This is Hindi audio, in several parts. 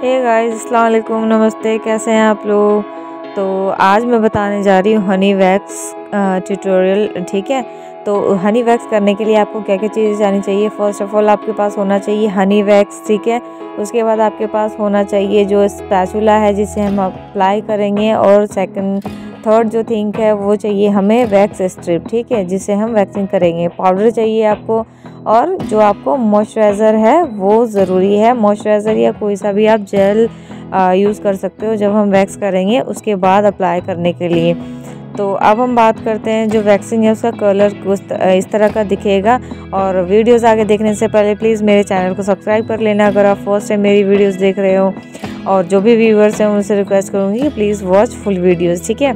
हे गाइस, अस्सलाम वालेकुम, नमस्ते। कैसे हैं आप लोग। तो आज मैं बताने जा रही हूँ हनी वैक्स ट्यूटोरियल। ठीक है, तो हनी वैक्स करने के लिए आपको क्या क्या चीज़ें जानी चाहिए। फर्स्ट ऑफ ऑल आपके पास होना चाहिए हनी वैक्स। ठीक है, उसके बाद आपके पास होना चाहिए जो स्पैचुला है जिसे हम अप्लाई करेंगे, और थर्ड जो थिंग है वो चाहिए हमें वैक्स स्ट्रिप। ठीक है, जिसे हम वैक्सिंग करेंगे। पाउडर चाहिए आपको, और जो आपको मॉइस्चराइज़र है वो ज़रूरी है। मॉइस्चराइज़र या कोई सा भी आप जेल यूज़ कर सकते हो जब हम वैक्स करेंगे उसके बाद अप्लाई करने के लिए। तो अब हम बात करते हैं जो वैक्सिंग है उसका कलर कुछ इस तरह का दिखेगा। और वीडियोस आगे देखने से पहले प्लीज़ मेरे चैनल को सब्सक्राइब कर लेना अगर आप फर्स्ट टाइम मेरी वीडियोस देख रहे हो। और जो भी व्यूअर्स हैं उनसे रिक्वेस्ट करूँगी कि प्लीज़ वॉच फुल वीडियोज़। ठीक है,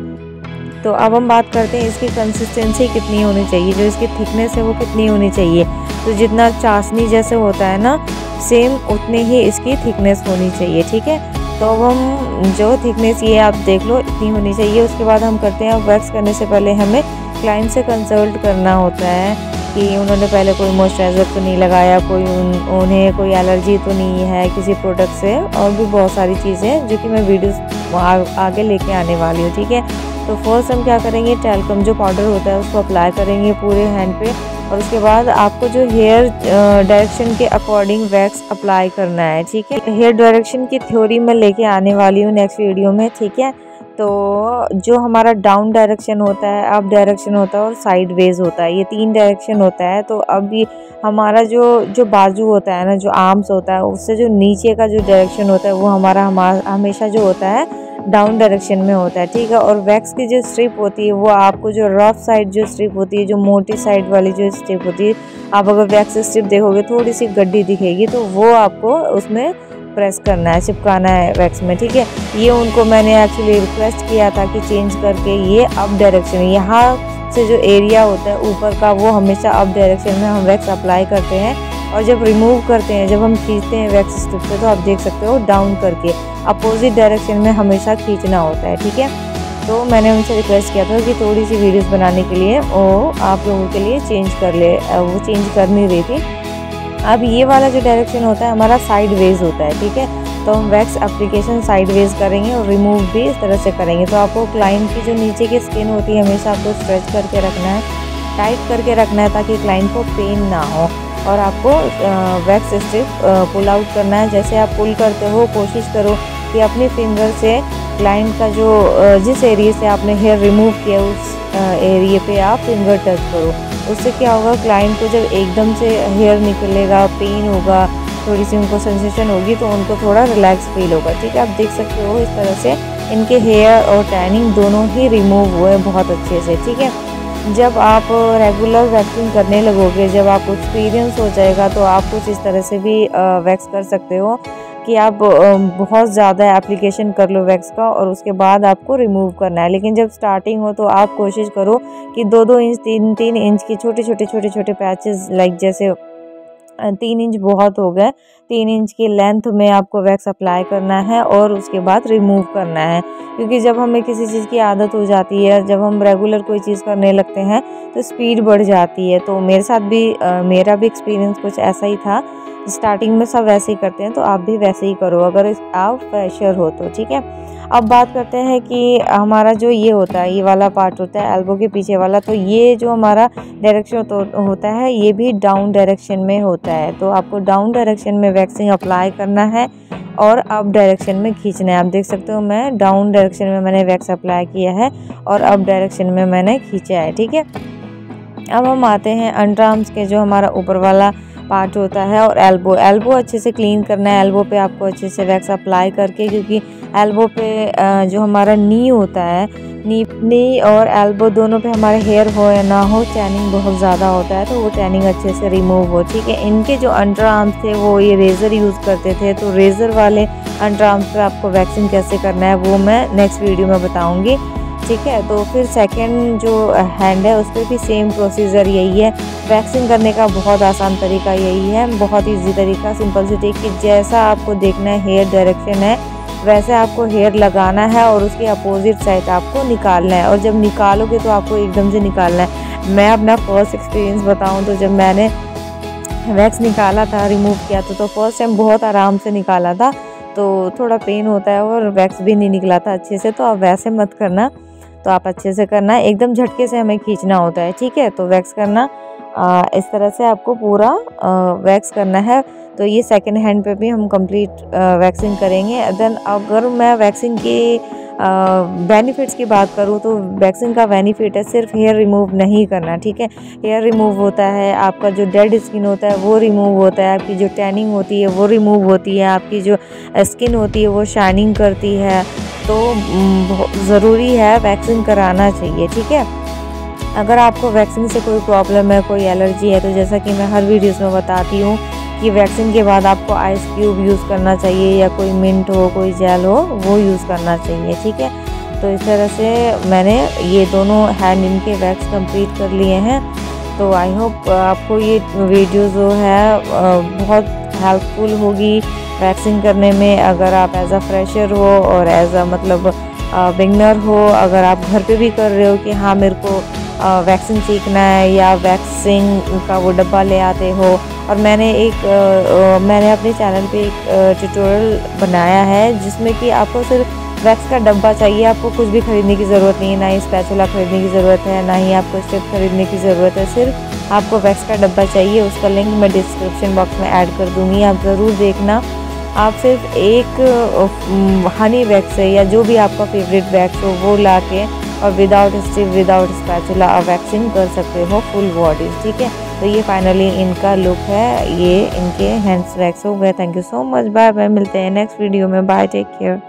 तो अब हम बात करते हैं इसकी कंसिस्टेंसी कितनी होनी चाहिए, जो इसकी थिकनेस है वो कितनी होनी चाहिए। तो जितना चाशनी जैसे होता है ना, सेम उतने ही इसकी थिकनेस होनी चाहिए। ठीक है, तो अब हम जो थिकनेस ये आप देख लो इतनी होनी चाहिए। उसके बाद हम करते हैं, वैक्स करने से पहले हमें क्लाइंट से कंसल्ट करना होता है कि उन्होंने पहले कोई मॉइस्चराइज़र तो नहीं लगाया, उन्हें कोई एलर्जी तो नहीं है किसी प्रोडक्ट से, और भी बहुत सारी चीज़ें जो कि मैं वीडियोस आगे लेके आने वाली हूँ। ठीक है, तो फर्स्ट हम क्या करेंगे, टैल्कम जो पाउडर होता है उसको अप्लाई करेंगे पूरे हैंड पे। और उसके बाद आपको जो हेयर डायरेक्शन के अकॉर्डिंग वैक्स अप्लाई करना है। ठीक है, हेयर डायरेक्शन की थ्योरी मैं लेके आने वाली हूँ नेक्स्ट वीडियो में। ठीक है, तो जो हमारा डाउन डायरेक्शन होता है, अप डायरेक्शन होता है, और साइड वेज होता है, ये 3 डायरेक्शन होता है। तो अभी हमारा जो बाजू होता है ना, जो आर्म्स होता है, उससे जो नीचे का जो डायरेक्शन होता है वो हमारा हमेशा जो होता है डाउन डायरेक्शन में होता है। ठीक है, और वैक्स की जो स्ट्रिप होती है वो आपको जो रफ साइड जो स्ट्रिप होती है, जो मोटी साइड वाली जो स्ट्रिप होती है, आप अगर वैक्स स्ट्रिप देखोगे थोड़ी सी गड्डी दिखेगी, तो वो आपको उसमें प्रेस करना है, चिपकाना है वैक्स में। ठीक है, ये उनको मैंने एक्चुअली रिक्वेस्ट किया था कि चेंज करके ये अप डायरेक्शन, यहाँ से जो एरिया होता है ऊपर का वो हमेशा अप डायरेक्शन में हम वैक्स अप्लाई करते हैं। और जब रिमूव करते हैं, जब हम खींचते हैं वैक्स स्ट्रिप से, तो आप देख सकते हो डाउन करके अपोजिट डायरेक्शन में हमेशा खींचना होता है। ठीक है, तो मैंने उनसे रिक्वेस्ट किया था कि थोड़ी सी वीडियोस बनाने के लिए वो आप लोगों के लिए चेंज कर ले, वो चेंज कर नहीं रही थी। अब ये वाला जो डायरेक्शन होता है हमारा साइड वेज होता है। ठीक है, तो हम वैक्स एप्लीकेशन साइड वेज करेंगे और रिमूव भी इस तरह से करेंगे। तो आपको क्लाइंट की जो नीचे की स्किन होती है हमेशा आपको स्ट्रेच करके रखना है, टाइट करके रखना है, ताकि क्लाइंट को पेन ना हो। और आपको वैक्स स्ट्रिप पुल आउट करना है। जैसे आप पुल करते हो, कोशिश करो कि अपने फिंगर से क्लाइंट का जो जिस एरिया से आपने हेयर रिमूव किया उस एरिया पे आप फिंगर टच करो। उससे क्या होगा, क्लाइंट को जब एकदम से हेयर निकलेगा, पेन होगा, थोड़ी सी उनको सेंसेशन होगी, तो उनको थोड़ा रिलैक्स फील होगा। ठीक है, आप देख सकते हो इस तरह से इनके हेयर और टैनिंग दोनों ही रिमूव हुए बहुत अच्छे से। ठीक है, जब आप रेगुलर वैक्सिंग करने लगोगे, जब आपको एक्सपीरियंस हो जाएगा, तो आप कुछ इस तरह से भी वैक्स कर सकते हो कि आप बहुत ज़्यादा एप्लीकेशन कर लो वैक्स का, और उसके बाद आपको रिमूव करना है। लेकिन जब स्टार्टिंग हो तो आप कोशिश करो कि 2-2 इंच 3-3 इंच की छोटे-छोटे पैचेस, लाइक जैसे 3 इंच बहुत हो गए, 3 इंच की लेंथ में आपको वैक्स अप्लाई करना है और उसके बाद रिमूव करना है। क्योंकि जब हमें किसी चीज़ की आदत हो जाती है, जब हम रेगुलर कोई चीज़ करने लगते हैं तो स्पीड बढ़ जाती है। तो मेरे साथ भी मेरा भी एक्सपीरियंस कुछ ऐसा ही था। स्टार्टिंग में सब वैसे ही करते हैं, तो आप भी वैसे ही करो अगर आप फ्रेशर हो तो। ठीक है, अब बात करते हैं कि हमारा जो ये होता है, ये वाला पार्ट होता है एल्बो के पीछे वाला, तो ये जो हमारा डायरेक्शन होता है ये भी डाउन डायरेक्शन में होता है। तो आपको डाउन डायरेक्शन में वैक्सिंग अप्लाई करना है और अप डायरेक्शन में खींचना है। आप देख सकते हो मैं डाउन डायरेक्शन में मैंने वैक्स अप्लाई किया है और अप डायरेक्शन में मैंने खींचा है। ठीक है, अब हम आते हैं अंडर आर्म्स के जो हमारा ऊपर वाला पार्ट होता है, और एल्बो अच्छे से क्लीन करना है। एल्बो पे आपको अच्छे से वैक्स अप्लाई करके, क्योंकि एल्बो पे जो हमारा नी होता है, नी और एल्बो दोनों पे हमारे हेयर हो या ना हो, टैनिंग बहुत ज़्यादा होता है, तो वो टैनिंग अच्छे से रिमूव हो। ठीक है, इनके जो अंडर आर्म्स थे वो ये रेज़र यूज़ करते थे, तो रेज़र वाले अंडर आर्म्स पे आपको वैक्सिंग कैसे करना है वो मैं नेक्स्ट वीडियो में बताऊँगी। ठीक है, तो फिर सेकंड जो हैंड है उस पर भी सेम प्रोसीजर यही है। वैक्सिंग करने का बहुत आसान तरीका यही है, बहुत ईजी तरीका, सिंपल सी टिक कि जैसा आपको देखना है हेयर डायरेक्शन है वैसे आपको हेयर लगाना है और उसके अपोजिट साइड आपको निकालना है। और जब निकालोगे तो आपको एकदम से निकालना है। मैं अपना फर्स्ट एक्सपीरियंस बताऊँ तो जब मैंने वैक्स निकाला था, रिमूव किया था, तो फर्स्ट टाइम बहुत आराम से निकाला था। तो थोड़ा पेन होता है और वैक्स भी नहीं निकला था अच्छे से। तो आप वैसे मत करना, तो आप अच्छे से करना, एकदम झटके से हमें खींचना होता है, ठीक है। तो वैक्स करना इस तरह से आपको पूरा वैक्स करना है। तो ये सेकंड हैंड पे भी हम कंप्लीट वैक्सिंग करेंगे। देन अगर मैं वैक्सिंग की बेनिफिट्स की बात करूँ तो वैक्सिंग का बेनिफिट है सिर्फ हेयर रिमूव नहीं करना, ठीक है। हेयर रिमूव होता है, आपका जो डेड स्किन होता है वो रिमूव होता है, आपकी जो टैनिंग होती है वो रिमूव होती है, आपकी जो स्किन होती है वो शाइनिंग करती है। तो ज़रूरी है वैक्सिंग कराना चाहिए, ठीक है। अगर आपको वैक्सिंग से कोई प्रॉब्लम है, कोई एलर्जी है, तो जैसा कि मैं हर वीडियोस में बताती हूँ कि वैक्सिंग के बाद आपको आइस क्यूब यूज़ करना चाहिए या कोई मिंट हो, कोई जेल हो, वो यूज़ करना चाहिए, ठीक है। तो इस तरह से मैंने ये दोनों हैंड इनके वैक्स कंप्लीट कर लिए हैं। तो आई होप आपको ये वीडियो जो है बहुत हेल्पफुल होगी वैक्सिंग करने में। अगर आप एज अ फ्रेशर हो और एज अ मतलब बिगनर हो, अगर आप घर पे भी कर रहे हो कि हाँ मेरे को वैक्सिंग सीखना है, या वैक्सिंग का वो डब्बा ले आते हो। और मैंने अपने चैनल पे एक ट्यूटोरियल बनाया है जिसमें कि आपको सिर्फ वैक्स का डब्बा चाहिए, आपको कुछ भी खरीदने की ज़रूरत नहीं है, ना ही स्पैचुला खरीदने की ज़रूरत है, ना ही आपको स्टेप खरीदने की ज़रूरत है, सिर्फ आपको वैक्स का डब्बा चाहिए। उसका लिंक मैं डिस्क्रिप्शन बॉक्स में ऐड कर दूँगी, आप ज़रूर देखना। आप सिर्फ एक हनी वैक्स है या जो भी आपका फेवरेट वैक्स हो वो ला के और विदाउट स्टिप, विदाउट स्पैचुला आप वैक्सिंग कर सकते हो फुल बॉडी, ठीक है। तो ये फाइनली इनका लुक है, ये इनके हैंड्स वैक्स हो गए। Thank you so much, bye bye, मिलते हैं नेक्स्ट वीडियो में, बाय, टेक केयर।